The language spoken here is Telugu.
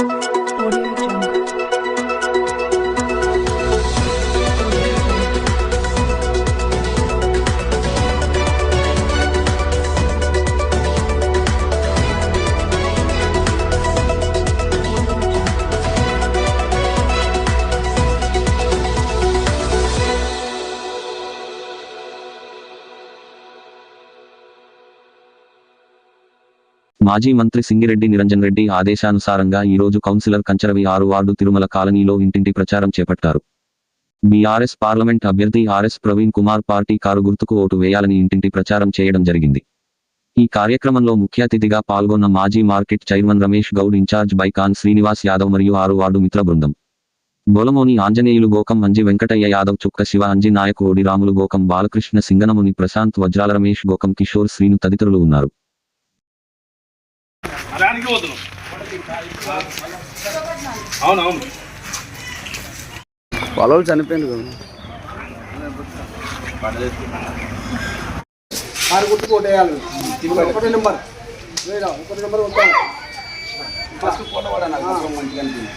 Audio Jungle. మాజీ మంత్రి సింగిరెడ్డి నిరంజన్ రెడ్డి ఆదేశానుసారంగా ఈరోజు కౌన్సిలర్ కంచరవి 6 వార్డు తిరుమల కాలనీలో ఇంటింటి ప్రచారం చేపట్టారు. బీఆర్ఎస్ పార్లమెంట్ అభ్యర్థి RS Praveen Kumar party car గుర్తుకు ఓటు వేయాలని ఇంటింటి ప్రచారం చేయడం జరిగింది. ఈ కార్యక్రమంలో ముఖ్య అతిథిగా పాల్గొన్న మాజీ market chairman Ramesh Goud, incharge బైకాన్ శ్రీనివాస్ యాదవ్ మరియు 6 వార్డు మిత్ర బృందం. బోలమోని ఆంజనేయులు, గోకం అంజి వెంకటయ్య యాదవ్, చుక్క శివ అంజి నాయక్, ఓడి రాములు, గోకం బాలకృష్ణ, సింగనముని ప్రశాంత్, వజ్రాల రమేష్, గోకం కిషోర్, శ్రీను తదితరులు ఉన్నారు. పొలం చనిపోయింది కదా. ఆరు గుర్తు కొట్టేయాలి. ఒకటి నెంబర్ వస్తాను ఫస్ట్ ఫోటో కూడా నాకు మంచిగా అనిపించింది.